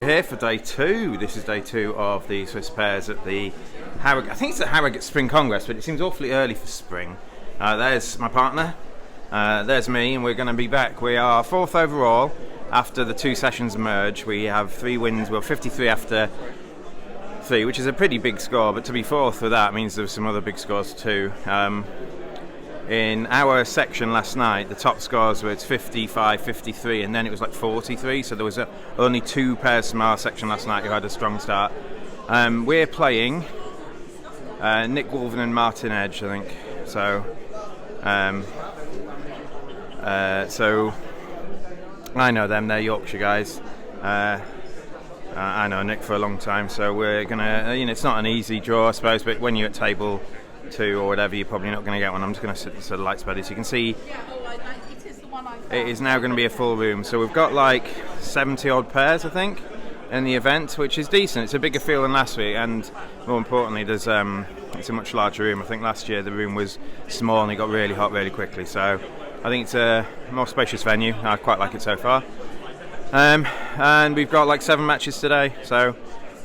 here for day 2. This is day 2 of the Swiss pairs at the Harrogate. I think it's the Harrogate Spring Congress, but it seems awfully early for spring. There's my partner, there's me, and we're going to be back. We are 4th overall after the 2 sessions merge. We have 3 wins, well 53 after 3, which is a pretty big score, but to be 4th with that means there were some other big scores too. In our section last night, the top scores were 55, 53, and then it was like 43, so there was only 2 pairs from our section last night who had a strong start. We're playing Nick Wolven and Martin Edge, I think. So I know them, they're Yorkshire guys. I know Nick for a long time, so we're gonna, it's not an easy draw, I suppose, but when you're at table 2 or whatever, you're probably not going to get one. I'm just going to set the lights better so you can see. It is now going to be a full room, so we've got like 70 odd pairs, I think, in the event, which is decent. It's a bigger field than last week, and more importantly, there's it's a much larger room. I think last year the room was small and it got really hot really quickly, so I think it's a more spacious venue. I quite like it so far. And we've got like 7 matches today, so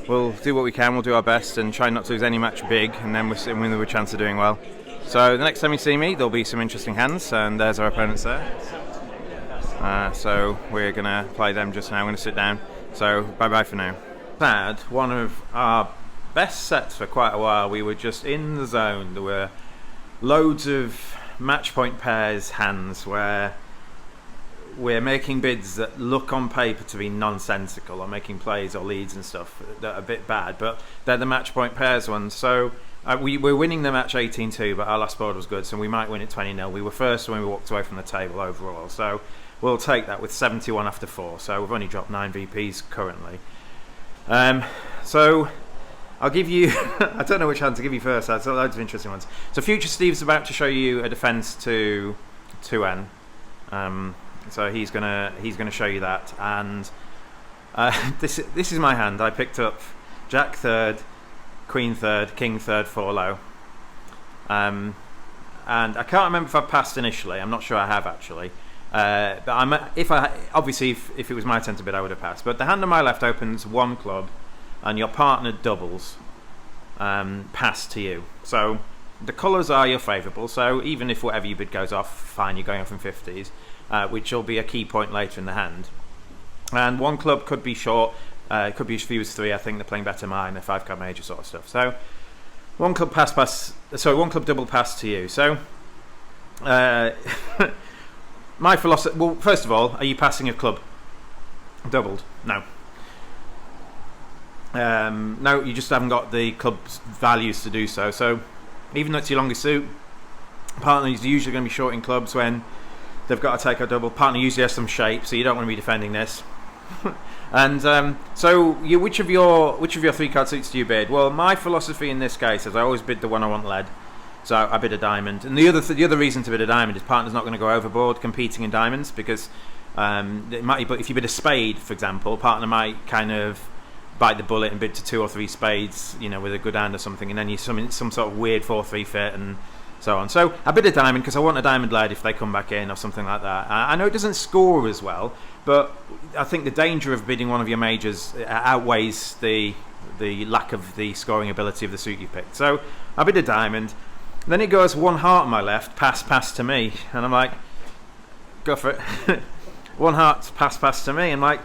we'll do what we can, we'll do our best and try not to lose any match big, and then we'll win with a chance of doing well. So the next time you see me, there'll be some interesting hands, and there's our opponents there. So we're going to play them just now. I'm going to sit down. So bye-bye for now. Had one of our best sets for quite a while. We were just in the zone. There were loads of match point pairs hands where we're making bids that look on paper to be nonsensical, or making plays or leads and stuff that are a bit bad, but they're the match point pairs ones. So we're winning the match 18-2, but our last board was good, so we might win it 20-0. We were first when we walked away from the table overall, so we'll take that with 71 after 4. So we've only dropped 9 VPs currently. So I'll give you I don't know which hand to give you first. I've got loads of interesting ones. So Future Steve's about to show you a defence to 2N. So he's gonna show you that, and this is my hand. I picked up Jack 3rd, Queen 3rd, King 3rd, 4 low, and I can't remember if I passed initially. I'm not sure I have actually, but if it was my turn to bid, I would have passed. But the hand on my left opens 1 club, and your partner doubles, pass to you. So the colours are your favourable. So even if whatever you bid goes off, fine, you're going off in 50s. Which will be a key point later in the hand. And 1 club could be short, it could be as few as 3. I think they're playing better mine, the 5-card major sort of stuff. So 1 club one club double pass to you. So my philosophy, well, first of all, are you passing a club doubled? No. No, you just haven't got the club's values to do so. So even though it's your longest suit, partner is usually going to be short in clubs when they've got to take a double. Partner usually has some shape, so you don't want to be defending this. And so which of your 3-card suits do you bid? Well, my philosophy in this case is I always bid the one I want led. So I bid a diamond, and the other reason to bid a diamond is partner's not going to go overboard competing in diamonds, because if you bid a spade, for example, partner might kind of bite the bullet and bid to 2 or 3 spades, with a good hand or something, and then you some sort of weird 4-3 fit and so on. So I bid a diamond because I want a diamond led if they come back in or something like that. I know it doesn't score as well, but I think the danger of bidding one of your majors outweighs the lack of the scoring ability of the suit you picked. So I bid a diamond. Then it goes 1 heart on my left, pass to me, and I'm like, go for it. 1 heart, pass to me. I'm like,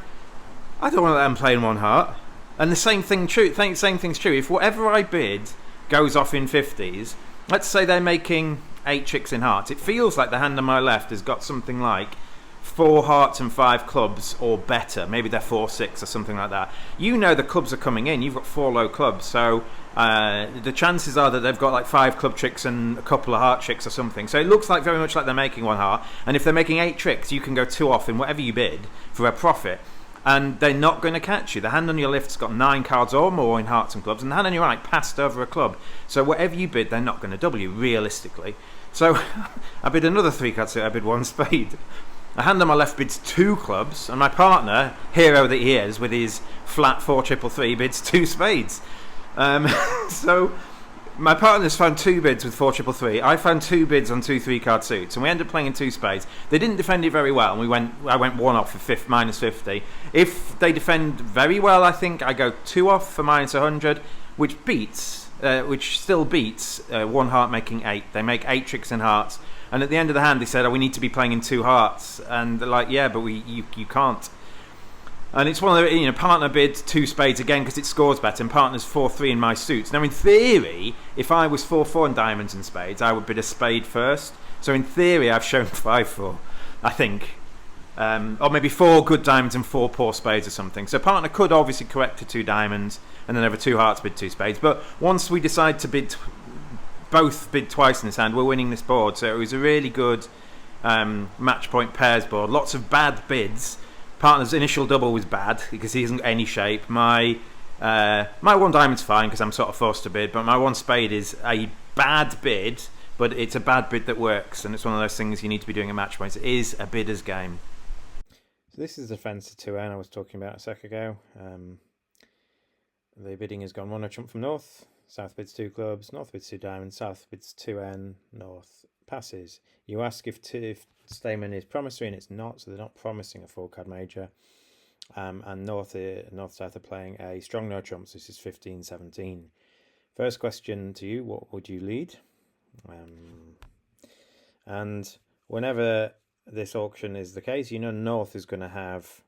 I don't want to let them play in 1 heart. And the same thing's true. If whatever I bid goes off in 50s, let's say they're making 8 tricks in hearts. It feels like the hand on my left has got something like 4 hearts and 5 clubs or better. Maybe they're 4-6 or something like that. The clubs are coming in. You've got 4 low clubs, so the chances are that they've got like 5 club tricks and a couple of heart tricks or something. So it looks like very much like they're making 1 heart. And if they're making 8 tricks, you can go 2 off in whatever you bid for a profit. And they're not going to catch you. The hand on your left's got 9 cards or more in hearts and clubs, and the hand on your right passed over a club. So whatever you bid, they're not going to double you, realistically. So I bid another 3-card suit, I bid 1 spade. The hand on my left bids 2 clubs, and my partner, hero that he is, with his flat 4-3-3, bids 2 spades. So My partner's found 2 bids with 4 triple 3. I found 2 bids on 2 3-card suits, and we ended up playing in 2 spades. They didn't defend it very well, and I went 1 off for minus 50. If they defend very well, I think I go 2 off for minus 100, which still beats 1 heart making 8. They make 8 tricks in hearts, and at the end of the hand they said, "Oh, we need to be playing in 2 hearts," and they're like, "Yeah, but you can't." And it's one of the, partner bid 2 spades again because it scores better, and partner's 4-3 in my suits. Now, in theory, if I was 4-4 in diamonds and spades, I would bid a spade first. So in theory, I've shown 5-4, I think. Or maybe 4 good diamonds and 4 poor spades or something. So partner could obviously correct to 2 diamonds and then over 2 hearts bid 2 spades. But once we decide to both bid twice in this hand, we're winning this board. So it was a really good match point pairs board. Lots of bad bids. Partner's initial double was bad because he hasn't got any shape. My 1 diamond's fine because I'm sort of forced to bid, but my 1 spade is a bad bid, but it's a bad bid that works, and it's one of those things you need to be doing at match points. It is a bidder's game. So this is the fence to 2N I was talking about a sec ago. The bidding has gone 1 a trump from north. South bids 2 clubs, north bids 2 diamonds, south bids 2N, north passes. You ask if Stayman is promissory, and it's not, so they're not promising a 4-card major. And north-south are playing a strong no trumps. This is 15-17. First question to you: what would you lead? And whenever this auction is the case, north is going to have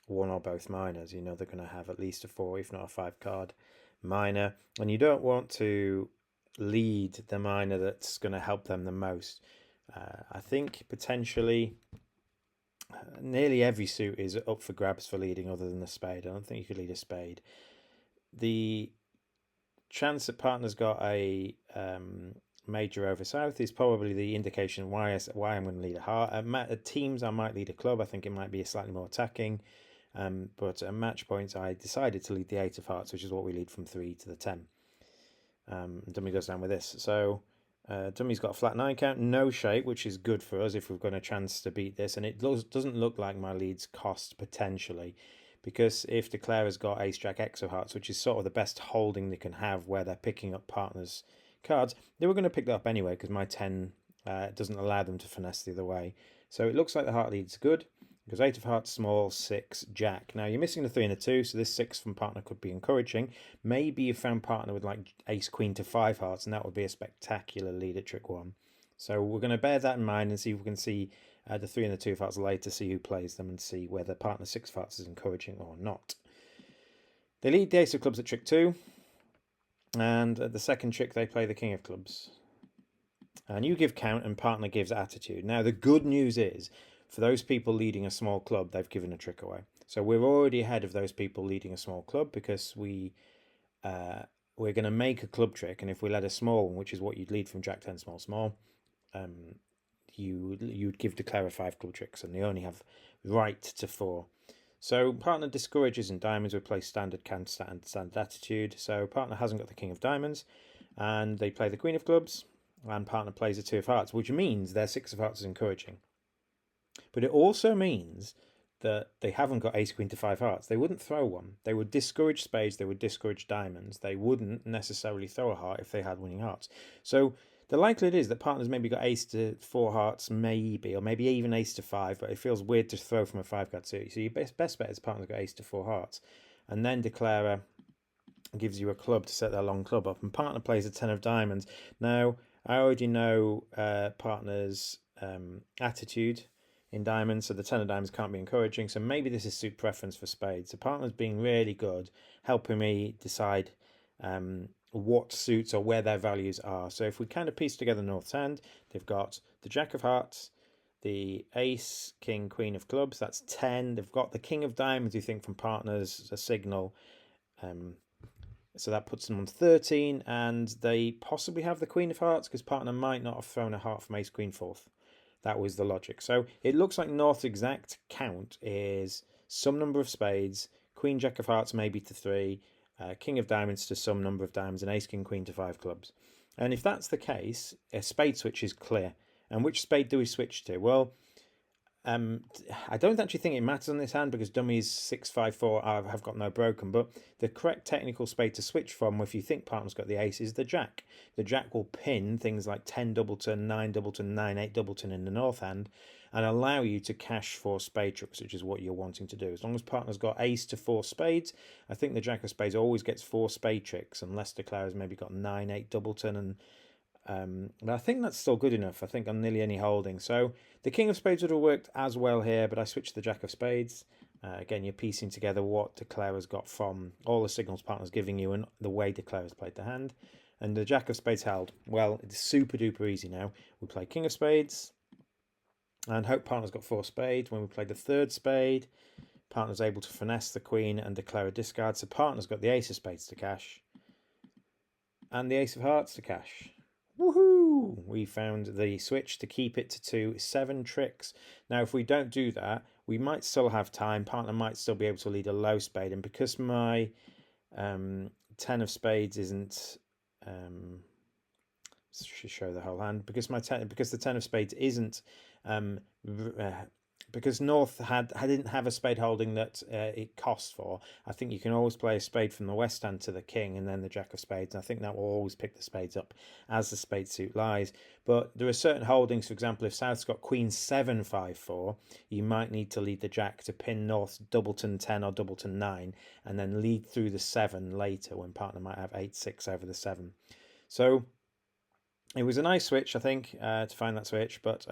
1 or both minors. They're going to have at least a 4, if not a 5-card minor, and you don't want to lead the minor that's going to help them the most. I think potentially nearly every suit is up for grabs for leading other than the spade. I don't think you could lead a spade. The chance that partner's got a major over south is probably the indication why I'm going to lead a heart. At teams, I might lead a club. I think it might be slightly more attacking. But at match points, I decided to lead the 8 of hearts, which is what we lead from 3 to the 10. Dummy goes down with this. So Dummy's got a flat 9 count, no shape, which is good for us if we've got a chance to beat this. And it doesn't look like my leads cost potentially, because if Declarer's got Ace Jack X of hearts, which is sort of the best holding they can have where they're picking up partners' cards, they were going to pick that up anyway because my 10 doesn't allow them to finesse the other way. So it looks like the heart lead's good. Because 8 of hearts, small, 6, jack. Now you're missing the 3 and the 2, so this 6 from partner could be encouraging. Maybe you found partner with like ace, queen to 5 hearts, and that would be a spectacular lead at trick 1. So we're going to bear that in mind and see if we can see the 3 and the 2 of hearts later, see who plays them and see whether partner 6 of hearts is encouraging or not. They lead the ace of clubs at trick 2, and at the second trick they play the king of clubs. And you give count and partner gives attitude. Now the good news is, for those people leading a small club, they've given a trick away. So we're already ahead of those people leading a small club because we're going to make a club trick, and if we let a small one, which is what you'd lead from Jack 10 small small, you'd give Declare 5 club tricks, and they only have right to 4. So partner discourages in diamonds. We play standard count and standard attitude. So partner hasn't got the king of diamonds, and they play the queen of clubs, and partner plays a 2 of hearts, which means their 6 of hearts is encouraging. But it also means that they haven't got ace queen to 5 hearts. They wouldn't throw one. They would discourage spades. They would discourage diamonds. They wouldn't necessarily throw a heart if they had winning hearts. So the likelihood is that partners maybe got ace to 4 hearts, maybe, or maybe even ace to 5, but it feels weird to throw from a 5-card suit. So your best bet is partners got ace to 4 hearts. And then Declarer gives you a club to set their long club up. And partner plays a 10 of diamonds. Now, I already know partner's attitude in diamonds, so the 10 of diamonds can't be encouraging, so maybe this is suit preference for spades. So partner's being really good, helping me decide what suits or where their values are. So if we kind of piece together North's hand, they've got the Jack of Hearts, the Ace, King, Queen of Clubs, that's 10. They've got the King of Diamonds, you think, from partners, a signal. So that puts them on 13, and they possibly have the Queen of Hearts because partner might not have thrown a heart from Ace, Queen, 4th. That was the logic. So it looks like North's exact count is some number of spades, Queen, Jack of Hearts maybe to 3, King of Diamonds to some number of diamonds, and Ace, King, Queen to 5 clubs. And if that's the case, a spade switch is clear. And which spade do we switch to? Well, I don't actually think it matters on this hand because dummies 6-5-4 have got no broken, but the correct technical spade to switch from if you think partner's got the ace is the jack. The jack will pin things like 10 doubleton, 9 doubleton, 9-8 doubleton in the north hand and allow you to cash for spade tricks, which is what you're wanting to do. As long as partner's got ace to 4 spades, I think the jack of spades always gets 4 spade tricks unless declares maybe got 9-8 doubleton and but I think that's still good enough. I think I'm nearly any holding. So the king of spades would have worked as well here, but I switched to the jack of spades. Again, you're piecing together what declarer's got from all the signals partner's giving you and the way declarer's played the hand. And the jack of spades held. Well, it's super duper easy now. We play king of spades and hope partner's got 4 spades. When we play the third spade, partner's able to finesse the queen and declare a discard. So partner's got the ace of spades to cash and the ace of hearts to cash. Woohoo! We found the switch to keep it to 7 tricks. Now, if we don't do that, we might still have time. Partner might still be able to lead a low spade. And because my 10 of spades isn't... show the whole hand. Because the 10 of spades isn't... because North didn't have a spade holding that it costs for, I think you can always play a spade from the west hand to the king and then the jack of spades. And I think that will always pick the spades up as the spade suit lies. But there are certain holdings, for example, if South's got queen 7-5-4, you might need to lead the jack to pin North's doubleton 10 or doubleton 9 and then lead through the 7 later when partner might have 8-6 over the 7. So it was a nice switch, I think, to find that switch, but...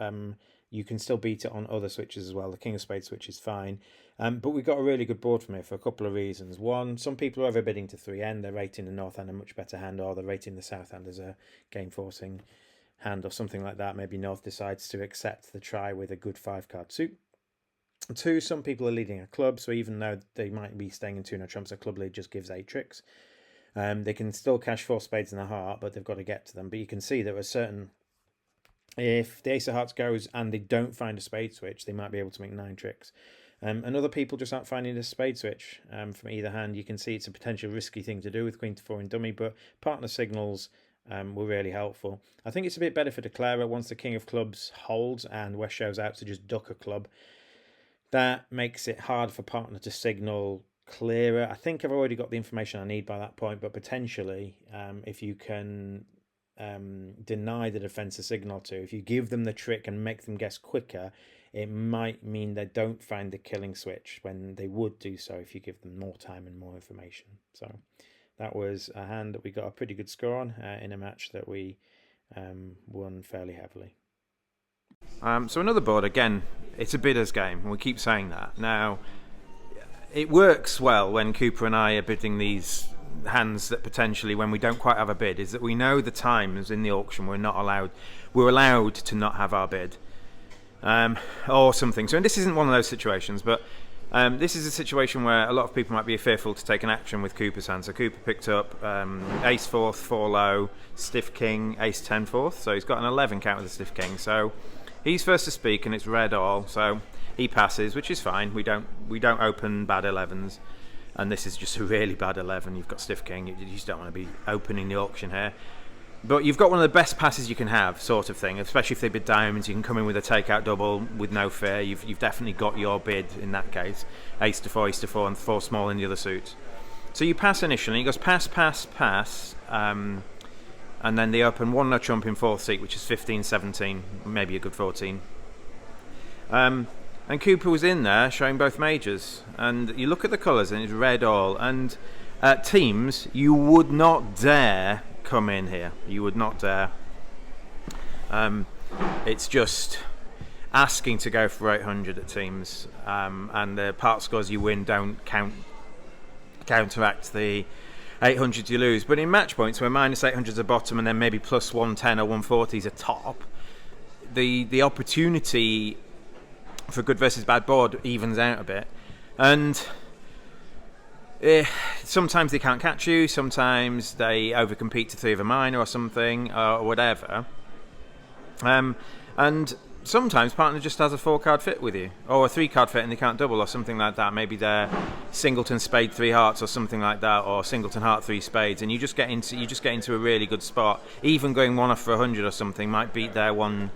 you can still beat it on other switches as well. The king of spades switch is fine. But we got a really good board from here for a couple of reasons. One, some people are overbidding to 3N. They're rating the north hand a much better hand, or they're rating the south hand as a game-forcing hand or something like that. Maybe North decides to accept the try with a good 5-card suit. 2, some people are leading a club, so even though they might be staying in 2-no trumps, a club lead just gives 8 tricks. They can still cash 4 spades and a heart, but they've got to get to them. But you can see there are certain... If the ace of hearts goes and they don't find a spade switch, they might be able to make 9 tricks. And other people just aren't finding a spade switch from either hand. You can see it's a potential risky thing to do with queen to 4 in dummy, but partner signals were really helpful. I think it's a bit better for declarer once the king of clubs holds and West shows out to just duck a club. That makes it hard for partner to signal clearer. I think I've already got the information I need by that point, but potentially if you can... deny the defense a signal to, if you give them the trick and make them guess quicker, it might mean they don't find the killing switch when they would do so if you give them more time and more information. So that was a hand that we got a pretty good score on in a match that we won fairly heavily. So another board, again, it's a bidder's game, and we keep saying that. Now, it works well when Cooper and I are bidding these hands that potentially, when we don't quite have a bid, is that we know the times in the auction we're allowed to not have our bid or something. So, and this isn't one of those situations, but this is a situation where a lot of people might be fearful to take an action with Cooper's hand. So Cooper picked up ace 4th, 4 low, stiff king, ace 10 4th, so he's got an 11 count with a stiff king. So he's first to speak and it's red all, so he passes, which is fine. We don't open bad 11s. And this is just a really bad 11. You've got stiff king. You just don't want to be opening the auction here. But you've got one of the best passes you can have, sort of thing. Especially if they bid diamonds, you can come in with a takeout double with no fear. You've definitely got your bid in that case. Ace to 4, and 4 small in the other suits. So you pass initially. He goes pass, pass, pass. And then they open 1-no trump in 4th seat, which is 15, 17, maybe a good 14. And Cooper was in there showing both majors. And you look at the colours and it's red all. And at teams, you would not dare come in here. You would not dare. It's just asking to go for 800 at teams. And the part scores you win don't counteract the 800 you lose. But in match points, where minus 800 is a bottom and then maybe plus 110 or 140 is a top, the opportunity for good versus bad board evens out a bit. And sometimes they can't catch you, sometimes they overcompete to 3 of a minor or something, or whatever. And sometimes partner just has a 4-card fit with you, or a 3-card fit and they can't double, or something like that. Maybe they're singleton spade 3 hearts or something like that, or singleton heart 3 spades, and you just get into a really good spot. Even going 1 off for 100 or something might beat their 1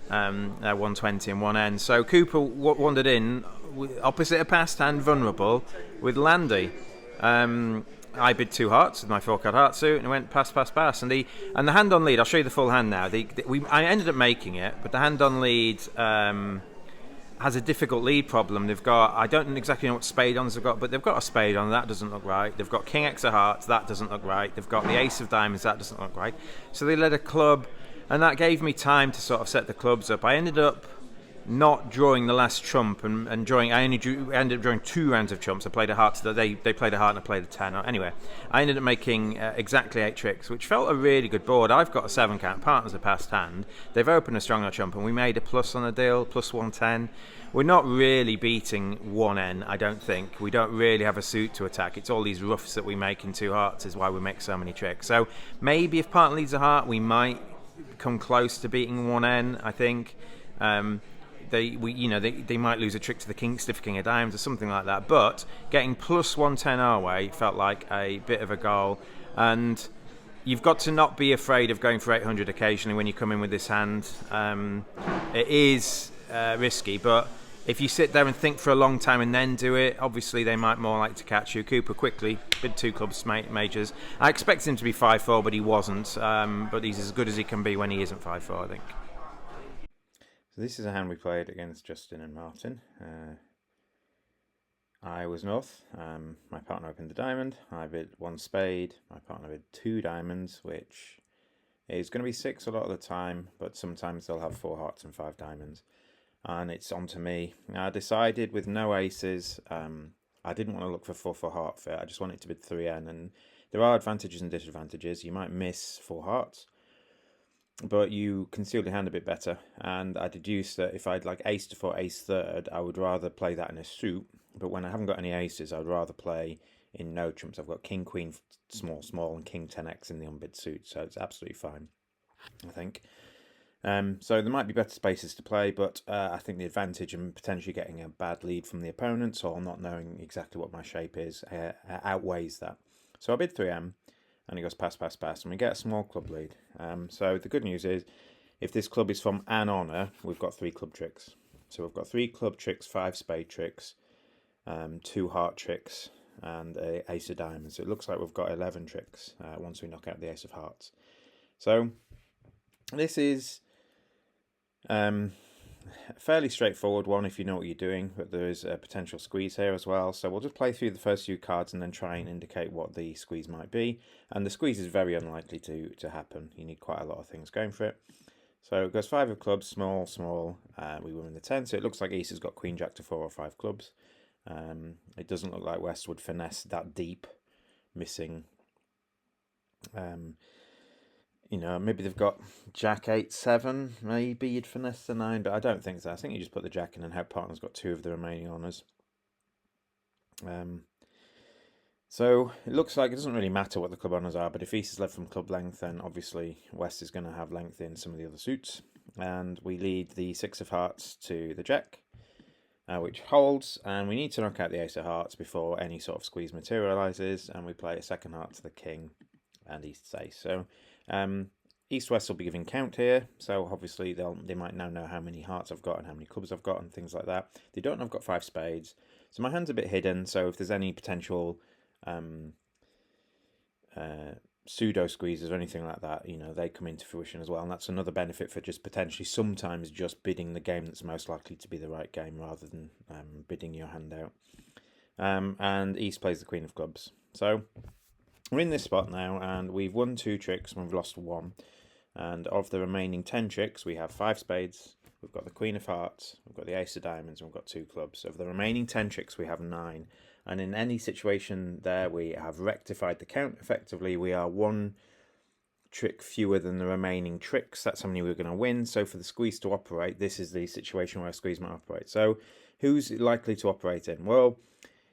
120 and 1N. So Cooper wandered in opposite a passed hand vulnerable with Landy. I bid 2 hearts with my 4-card heart suit and it went pass. And the hand on lead, I'll show you the full hand now. I ended up making it, but the hand on lead has a difficult lead problem. They've got, I don't exactly know what spade ons they've got, but they've got a spade on, that doesn't look right. They've got King X of hearts, that doesn't look right. They've got the Ace of diamonds, that doesn't look right. So they led a club, and that gave me time to sort of set the clubs up. I ended up not drawing the last trump and drawing. I ended up drawing 2 rounds of trumps. I played a heart. They played a heart and I played a 10. Anyway, I ended up making exactly 8 tricks, which felt a really good board. I've got a 7-count. Partners a passed hand. They've opened a strong no trump, and we made a plus on the deal, plus 110. We're not really beating 1N, I don't think. We don't really have a suit to attack. It's all these roughs that we make in 2 hearts is why we make so many tricks. So maybe if partner leads a heart, we might come close to beating 1N, I think. They might lose a trick to the king, stiff king of diamonds or something like that. But getting plus 110 our way felt like a bit of a goal. And you've got to not be afraid of going for 800 occasionally when you come in with this hand. It is risky, but if you sit there and think for a long time and then do it, obviously they might more like to catch you. Cooper quickly bid 2 clubs majors. I expected him to be 5-4, but he wasn't. But he's as good as he can be when he isn't 5-4, I think. So this is a hand we played against Justin and Martin. I was north. My partner opened the diamond. I bid 1 spade. My partner bid 2 diamonds, which is going to be 6 a lot of the time, but sometimes they'll have 4 hearts and 5 diamonds. And it's on to me. Now, I decided with no aces, I didn't want to look for 4 heart fit. I just wanted to bid 3N. And there are advantages and disadvantages. You might miss 4 hearts, but you conceal your hand a bit better. And I deduced that if I'd like ace to 4, ace third, I would rather play that in a suit. But when I haven't got any aces, I'd rather play in no trumps. I've got king, queen, small, and king 10x in the unbid suit. So it's absolutely fine, I think. So there might be better spaces to play, but I think the advantage in potentially getting a bad lead from the opponents or not knowing exactly what my shape is outweighs that. So I bid 3M, and he goes pass, and we get a small club lead. So the good news is, if this club is from an honour, we've got 3 club tricks. So we've got 3 club tricks, 5 spade tricks, 2 heart tricks, and a ace of diamonds. So it looks like we've got 11 tricks once we knock out the ace of hearts. So this is a fairly straightforward one if you know what you're doing, but there is a potential squeeze here as well. So we'll just play through the first few cards and then try and indicate what the squeeze might be. And the squeeze is very unlikely to happen. You need quite a lot of things going for it. So it goes 5 of clubs, small. We were in the 10, so it looks like East has got queen, jack to 4 or 5 clubs. It doesn't look like West would finesse that deep, missing. Maybe they've got jack 8, 7. Maybe you'd finesse the 9, but I don't think so. I think you just put the jack in and hope partner's got 2 of the remaining honours. So it looks like it doesn't really matter what the club honours are, but if East is led from club length, then obviously West is going to have length in some of the other suits. And we lead the 6 of hearts to the jack, which holds, and we need to knock out the ace of hearts before any sort of squeeze materialises, and we play a second heart to the king and East's ace. So East-West will be giving count here, so obviously they might now know how many hearts I've got and how many clubs I've got and things like that. They don't know I've got 5 spades, so my hand's a bit hidden, so if there's any potential pseudo squeezes or anything like that, they come into fruition as well, and that's another benefit for just potentially sometimes just bidding the game that's most likely to be the right game rather than bidding your hand out. And East plays the queen of clubs. So we're in this spot now, and we've won 2 tricks and we've lost 1. And of the remaining 10 tricks, we have 5 spades, we've got the queen of hearts, we've got the ace of diamonds, and we've got 2 clubs. So of the remaining 10 tricks, we have 9. And in any situation there, we have rectified the count effectively. We are 1 trick fewer than the remaining tricks. That's how many we're going to win. So for the squeeze to operate, this is the situation where a squeeze might operate. So who's likely to operate in? Well,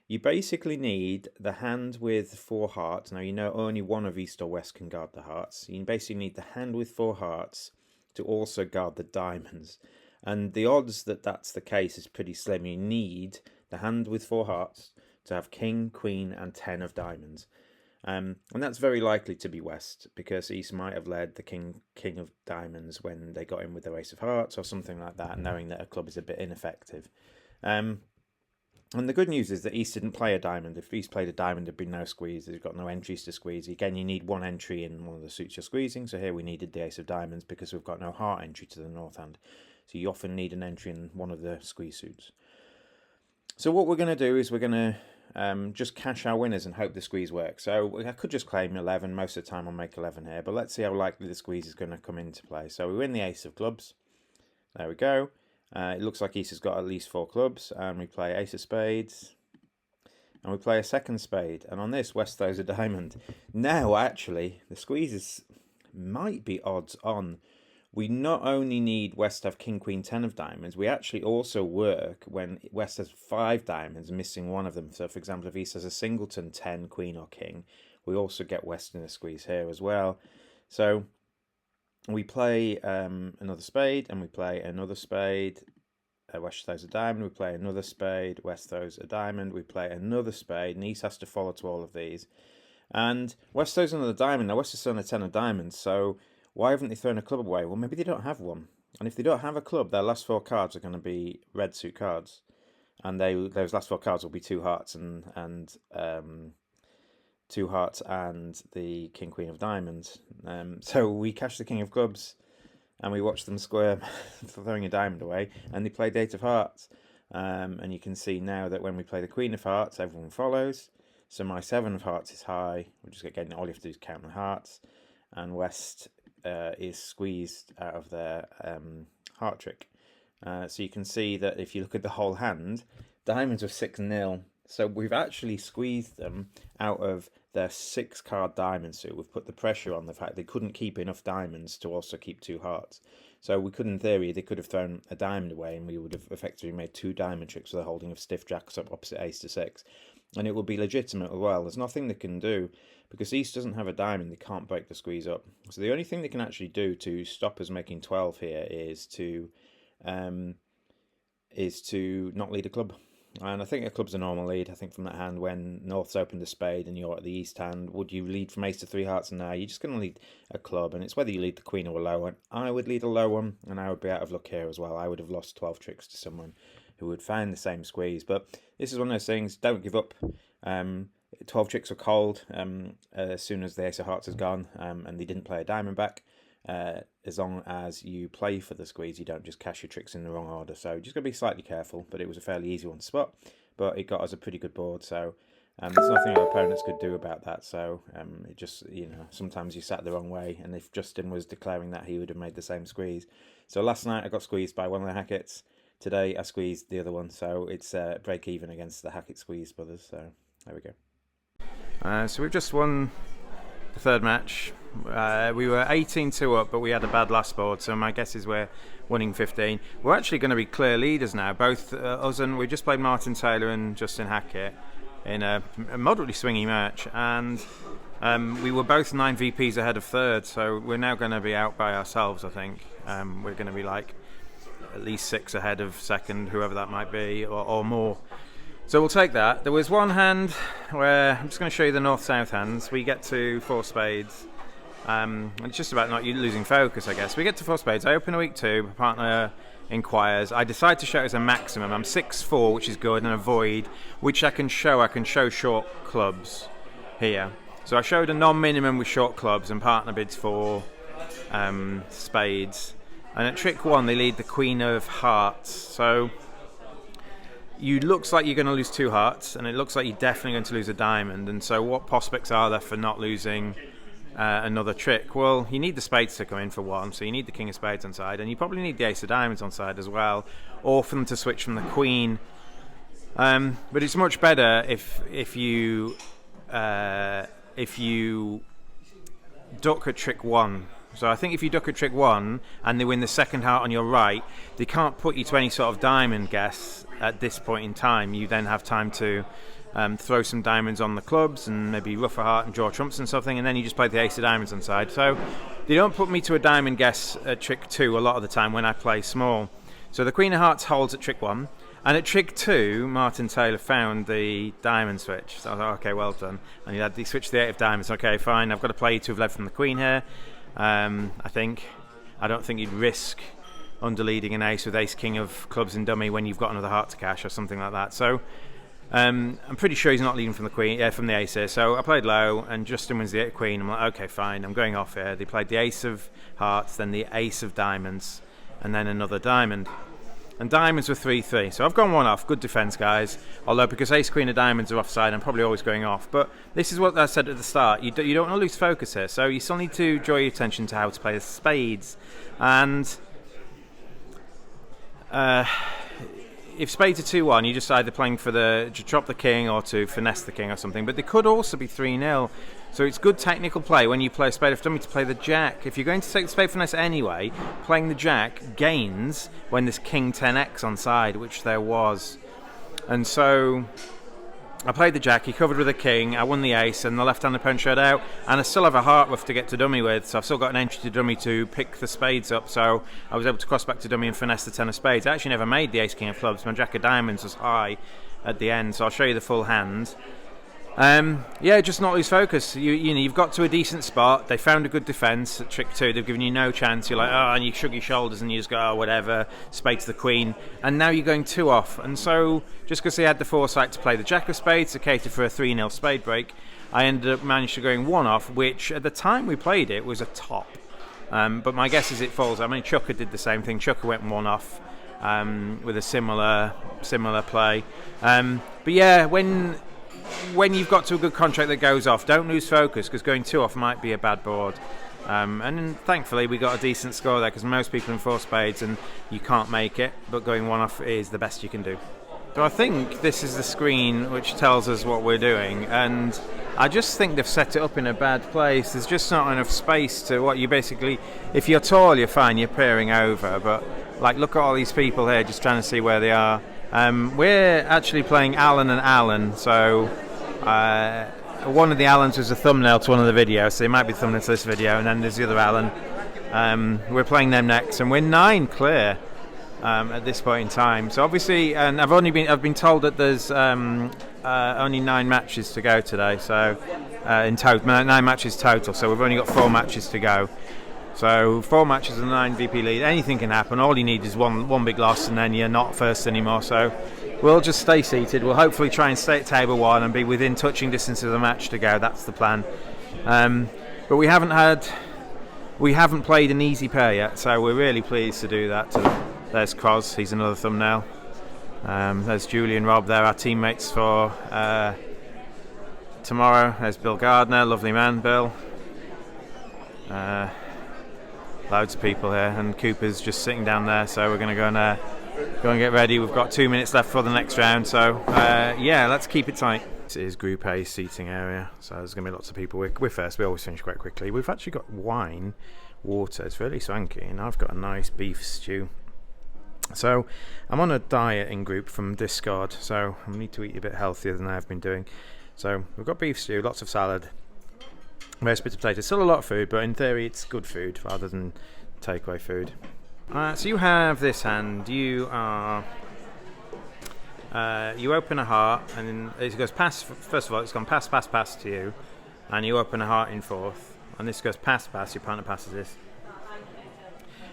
you basically need the hand with 4 hearts. Now, only one of East or West can guard the hearts. You basically need the hand with 4 hearts to also guard the diamonds. And the odds that that's the case is pretty slim. You need the hand with 4 hearts to have king, queen, and 10 of diamonds. And that's very likely to be West, because East might have led the king of diamonds when they got in with their ace of hearts or something like that, knowing that a club is a bit ineffective. And the good news is that East didn't play a diamond. If East played a diamond, there'd be no squeeze. They've got no entries to squeeze. Again, you need one entry in one of the suits you're squeezing. So here we needed the ace of diamonds because we've got no heart entry to the north hand. So you often need an entry in one of the squeeze suits. So what we're going to do is we're going to just cash our winners and hope the squeeze works. So I could just claim 11. Most of the time I'll make 11 here. But let's see how likely the squeeze is going to come into play. So we win the ace of clubs. There we go. It looks like East has got at least 4 clubs. And we play ace of spades. And we play a second spade. And on this, West throws a diamond. Now, actually, the squeezes might be odds on. We not only need West to have king, queen, 10 of diamonds, we actually also work when West has 5 diamonds, missing one of them. So, for example, if East has a singleton 10, queen or king, we also get West in a squeeze here as well. So we play another spade, and we play another spade. West throws a diamond, we play another spade, West throws a diamond, we play another spade, and East has to follow to all of these. And West throws another diamond. Now, West has thrown a 10 of diamonds, so why haven't they thrown a club away? Well, maybe they don't have one. And if they don't have a club, their last 4 cards are going to be red suit cards. And those last 4 cards will be 2 hearts and 2 hearts and the king, queen of diamonds. So we cash the king of clubs, and we watch them squirm for throwing a diamond away, and they play the 8 of hearts. And you can see now that when we play the queen of hearts, everyone follows. So my 7 of hearts is high. We're just getting, all you have to do is count the hearts. And West is squeezed out of their heart trick. So you can see that if you look at the whole hand, diamonds are 6-0. So we've actually squeezed them out of their 6-card diamond suit. We've put the pressure on the fact they couldn't keep enough diamonds to also keep 2 hearts. So we could, in theory, they could have thrown a diamond away, and we would have effectively made 2 diamond tricks with a holding of stiff jacks up opposite ace to 6. And it will be legitimate as well. There's nothing they can do, because East doesn't have a diamond. They can't break the squeeze up. So the only thing they can actually do to stop us making 12 here is to not lead a club. And I think a club's a normal lead. I think from that hand, when North's opened a spade and you're at the East hand, would you lead from ace to 3 hearts? And now you're just going to lead a club, and it's whether you lead the queen or a low one. I would lead a low one, and I would be out of luck here as well. I would have lost 12 tricks to someone who would find the same squeeze. But this is one of those things, don't give up. 12 tricks are cold as soon as the ace of hearts is gone, and they didn't play a diamond back. As long as you play for the squeeze, you don't just cash your tricks in the wrong order. So just got to be slightly careful, but it was a fairly easy one to spot. But it got us a pretty good board, so there's nothing our opponents could do about that. So it just, sometimes you sat the wrong way, and if Justin was declaring that, he would have made the same squeeze. So last night I got squeezed by one of the Hacketts. Today I squeezed the other one, so it's break even against the Hackett Squeeze brothers. So there we go. So we've just won the third match. We were 18-2 up, but we had a bad last board, so my guess is we're winning 15. We're actually going to be clear leaders now. Both us and we just played Martin Taylor and Justin Hackett in a moderately swingy match, and we were both 9 VPs ahead of third, so we're now going to be out by ourselves, I think. We're going to be like at least 6 ahead of second, whoever that might be, or more. So we'll take that. There was one hand where, I'm just going to show you the north-south hands. We get to 4 spades. It's just about not losing focus, I guess. We get to 4 spades. I open a weak 2. My partner inquires. I decide to show it as a maximum. I'm 6-4, which is good, and a void, which I can show. I can show short clubs here. So I showed a non-minimum with short clubs, and partner bids for spades. And at trick 1, they lead the queen of hearts. So it looks like you're going to lose 2 hearts, and it looks like you're definitely going to lose a diamond. And so what prospects are there for not losing another trick? Well, you need the spades to come in for 1, so you need the king of spades on side, and you probably need the ace of diamonds on side as well, or for them to switch from the queen. But it's much better if you duck at trick 1. So I think if you duck at trick 1 and they win the second heart on your right, they can't put you to any sort of diamond guess at this point in time. You then have time to throw some diamonds on the clubs and maybe ruff a heart and draw trumps and something, and then you just play the ace of diamonds on side. So they don't put me to a diamond guess at trick 2 a lot of the time when I play small. So the queen of hearts holds at trick 1. And at trick 2, Martin Taylor found the diamond switch. So I thought, okay, well done. And he switched the 8 of diamonds. Okay, fine. I've got to play to have led from the queen here. I think. I don't think you'd risk underleading an ace with ace king of clubs in dummy when you've got another heart to cash or something like that. So I'm pretty sure he's not leading from the queen, from the ace here. So I played low, and Justin wins the 8 of queen. I'm like, okay, fine. I'm going off here. They played the ace of hearts, then the ace of diamonds, and then another diamond. And diamonds were 3-3. So I've gone one off. Good defence, guys. Although because ace queen of diamonds are offside, I'm probably always going off. But this is what I said at the start. You don't want to lose focus here. So you still need to draw your attention to how to play the spades. And if spades are 2-1, you're just either playing to drop the king or to finesse the king or something. But they could also be 3-0. So it's good technical play when you play a spade of dummy to play the jack. If you're going to take the spade finesse anyway, playing the jack gains when there's king 10x on side, which there was. And so I played the jack, he covered with a king, I won the ace, and the left-hand opponent showed out, and I still have a heart rough to get to dummy with, so I've still got an entry to dummy to pick the spades up, so I was able to cross back to dummy and finesse the 10 of spades. I actually never made the ace king of clubs. My jack of diamonds was high at the end, so I'll show you the full hand. Just not lose focus. You've got to a decent spot. They found a good defence at trick 2. They've given you no chance. You're like, oh, and you shrug your shoulders and you just go, oh, whatever, spade to the queen. And now you're going 2 off. And so, just because they had the foresight to play the jack of spades to cater for a 3-0 spade break, I ended up managed to going 1 off, which at the time we played it was a top. But my guess is it falls. I mean, Chucker did the same thing. Chucker went 1 off with a similar play. But yeah, when you've got to a good contract that goes off, don't lose focus, because going 2 off might be a bad board. And thankfully we got a decent score there, because most people in 4 spades and you can't make it, but going 1 off is the best you can do. So I think this is the screen which tells us what we're doing, and I just think they've set it up in a bad place. There's just not enough space to what you basically, if you're tall you're fine, you're peering over, but like look at all these people here just trying to see where they are. We're actually playing Alan and Alan, so one of the Allans was a thumbnail to one of the videos, so it might be the thumbnail to this video, and then there's the other Alan. We're playing them next, and we're 9 clear at this point in time. So obviously, and I've been told that there's only 9 matches to go today, so in total 9 matches total. So we've only got 4 matches to go. So 4 matches and 9 VP lead. Anything can happen. All you need is one big loss, and then you're not first anymore. So we'll just stay seated. We'll hopefully try and stay at table 1 and be within touching distance of the match to go. That's the plan. But we haven't played an easy pair yet, so we're really pleased to do that. There's Cros. He's another thumbnail. There's Julie and Rob. They're our teammates for tomorrow. There's Bill Gardner. Lovely man, Bill. Loads of people here, and Cooper's just sitting down there, so we're going to go and get ready. We've got 2 minutes left for the next round, so let's keep it tight. This is Group A seating area, so there's going to be lots of people. We're first. We always finish quite quickly. We've actually got wine, water. It's really swanky, and I've got a nice beef stew. So I'm on a diet in group from Discord, so I need to eat a bit healthier than I've been doing. So we've got beef stew, lots of salad, roast bits of potato. Still a lot of food, but in theory it's good food rather than takeaway food. So you have this hand. You are you open a heart, and then it goes pass. First of all, it's gone pass to you, and you open a heart in 4th, and this goes pass. Your partner passes this,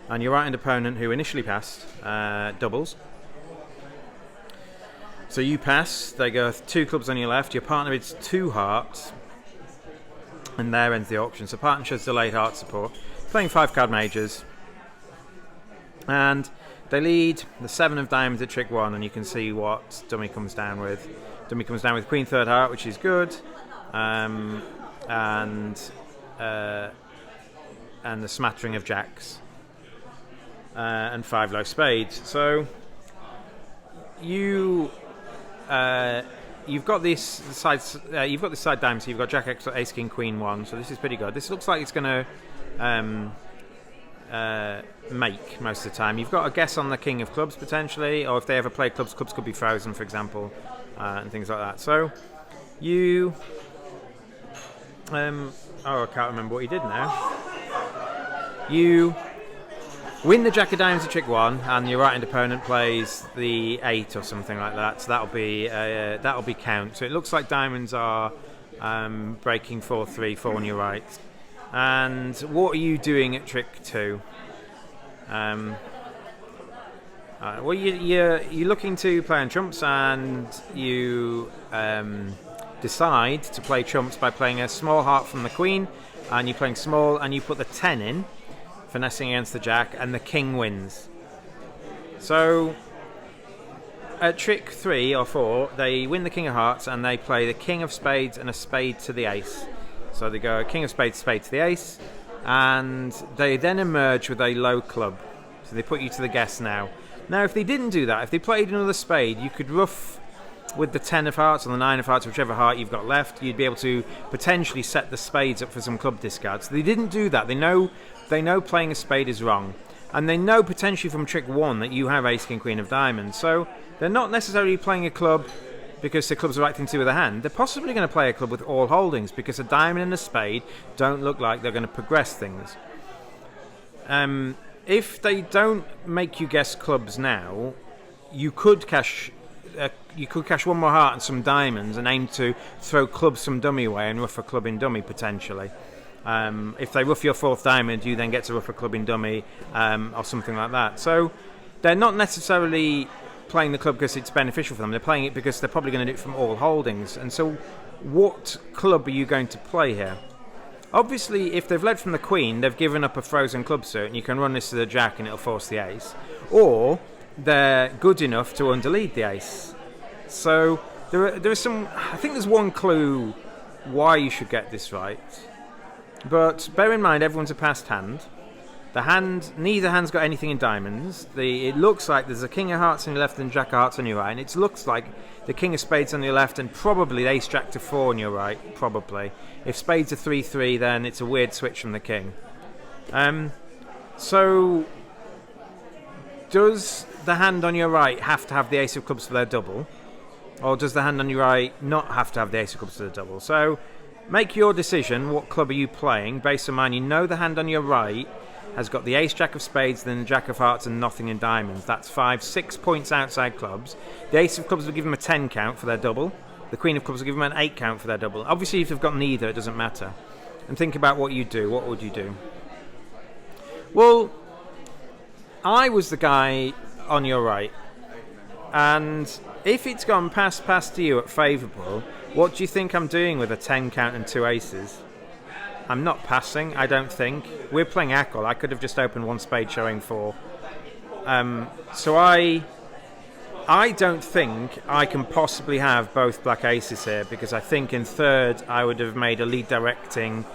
and your right-hand opponent, who initially passed, doubles. So you pass. They go 2 clubs on your left. Your partner is 2 hearts. And there ends the auction. So partner shows delayed heart support. Playing 5 card majors. And they lead the 7 of diamonds at trick 1, and you can see what dummy comes down with. Dummy comes down with queen 3rd heart, which is good. And the smattering of jacks. And 5 low spades. So you've got this side. You've got this side diamond. So you've got Jack X, Ace King Queen 1. So this is pretty good. This looks like it's going to make most of the time. You've got a guess on the King of Clubs potentially, or if they ever play clubs, clubs could be frozen, for example, and things like that. So you, I can't remember what you did now. You win the Jack of Diamonds at trick 1, and your right-hand opponent plays the 8 or something like that. So that'll be count. So it looks like diamonds are breaking 4-3, 4 on your right. And what are you doing at trick 2? Well, you're looking to play on trumps, and you decide to play trumps by playing a small heart from the queen, and you're playing small, and you put the 10 in, finessing against the jack, and the king wins. So at trick 3 or 4, they win the king of hearts, and they play the king of spades and a spade to the ace. So they go king of spades, spade to the ace, and they then emerge with a low club. So they put you to the guess now. Now, if they didn't do that, if they played another spade, you could ruff with the 10 of hearts or the 9 of hearts, whichever heart you've got left. You'd be able to potentially set the spades up for some club discards. They didn't do that. They know playing a spade is wrong. And they know potentially from trick 1 that you have ace, king, queen of diamonds. So they're not necessarily playing a club because the club's the right thing to do with a hand. They're possibly going to play a club with all holdings because a diamond and a spade don't look like they're going to progress things. If they don't make you guess clubs now, you could cash one more heart and some diamonds and aim to throw clubs some dummy away and ruff a club in dummy potentially. If they ruff your 4th diamond, you then get to ruff a club in dummy or something like that. So they're not necessarily playing the club because it's beneficial for them. They're playing it because they're probably going to do it from all holdings. And so what club are you going to play here? Obviously, if they've led from the queen, they've given up a frozen club suit, and you can run this to the jack and it'll force the ace. Or they're good enough to underlead the ace. So there is some. I think there's one clue why you should get this right. But bear in mind, everyone's a passed hand. Neither hand's got anything in diamonds. It looks like there's a king of hearts on your left and jack of hearts on your right, and it looks like the king of spades on your left and probably ace jack to 4 on your right, probably. If spades are 3-3, then it's a weird switch from the king. So does the hand on your right have to have the ace of clubs for their double? Or does the hand on your right not have to have the ace of clubs for their double? So make your decision. What club are you playing? Based on mine, you know the hand on your right has got the ace jack of spades, then the jack of hearts and nothing in diamonds. That's 6 points outside clubs. The ace of clubs will give them a 10 count for their double. The queen of clubs will give them an 8 count for their double. Obviously, if they've got neither, it doesn't matter. And think about what you do. What would you do? Well, I was the guy on your right. And if it's gone pass to you at favourable, what do you think I'm doing with a 10 count and 2 aces? I'm not passing, I don't think. We're playing Ackle. I could have just opened 1 spade showing 4. So I don't think I can possibly have both black aces here, because I think in third I would have made a lead directing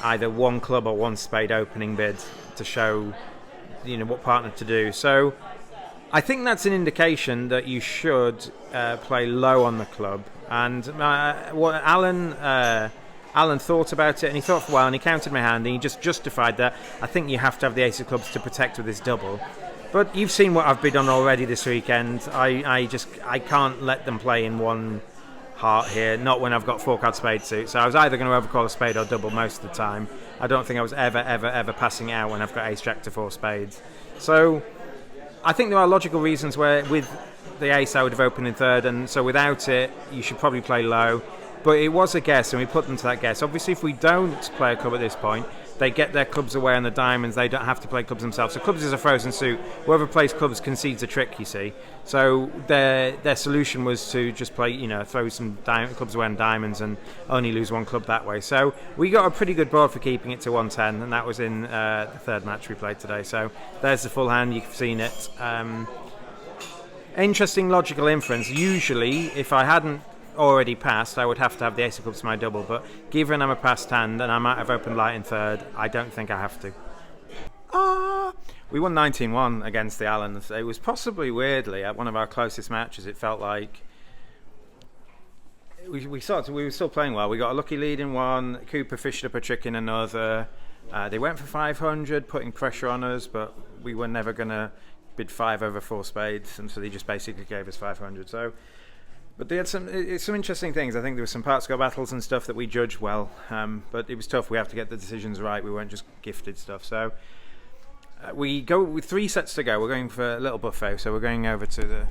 either 1 club or 1 spade opening bid to show what partner to do. So I think that's an indication that you should play low on the club. And what Alan thought about it, and he thought for a while, and he counted my hand, and he just justified that. I think you have to have the ace of clubs to protect with this double. But you've seen what I've bid on already this weekend. I can't let them play in 1 heart here, not when I've got 4 card spade suit. So I was either going to overcall a spade or double most of the time. I don't think I was ever passing it out when I've got ace jack to 4 spades. So I think there are logical reasons where with the ace I would have opened in third, and so without it you should probably play low. But it was a guess, and we put them to that guess. Obviously, if we don't play a club at this point, they get their clubs away on the diamonds. They don't have to play clubs themselves. So clubs is a frozen suit. Whoever plays clubs concedes a trick, you see. So their solution was to just play, throw some clubs away on diamonds and only lose 1 club that way. So we got a pretty good board for keeping it to 110, and that was in the third match we played today. So there's the full hand. You've seen it. Interesting logical inference. Usually, if I hadn't already passed, I would have to have the ace of clubs for my double, but given I'm a passed hand and I might have opened light in third, I don't think I have to. We won 19-1 against the Allens. It was possibly, weirdly, at one of our closest matches. It felt like we were still playing well. We got a lucky lead in 1, Cooper fished up a trick in another. They went for 500, putting pressure on us, but we were never going to bid 5 over 4 spades, and so they just basically gave us 500. But they had some interesting things. I think there were some part score battles and stuff that we judged well, but it was tough. We have to get the decisions right. We weren't just gifted stuff. So We go with 3 sets to go. We're going for a little buffet, so we're going over to the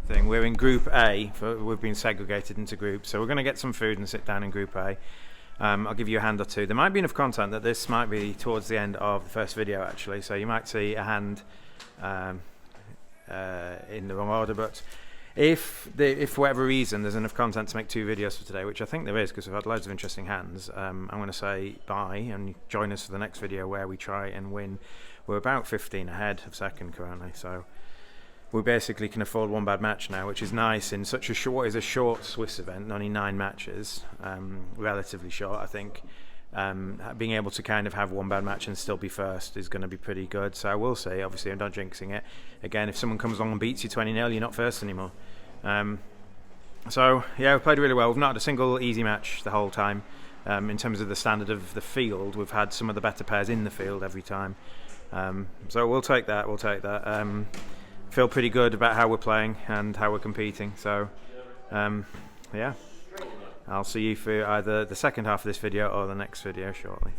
thing. We're in Group A. We've been segregated into groups, so we're going to get some food and sit down in Group A. I'll give you a hand or two. There might be enough content that this might be towards the end of the first video, actually, so you might see a hand in the wrong order, but if for whatever reason there's enough content to make 2 videos for today, which I think there is because we've had loads of interesting hands, I'm going to say bye and join us for the next video where we try and win. We're about 15 ahead of second currently, so we basically can afford 1 bad match now, which is nice in such a short, short Swiss event, only 9 matches, relatively short, I think. Being able to kind of have 1 bad match and still be first is going to be pretty good. So I will say, obviously, I'm not jinxing it. Again, if someone comes along and beats you 20-0, you're not first anymore. So yeah, we've played really well. We've not had a single easy match the whole time. In terms of the standard of the field, we've had some of the better pairs in the field every time. So we'll take that. We'll take that. Feel pretty good about how we're playing and how we're competing. So yeah. I'll see you for either the second half of this video or the next video shortly.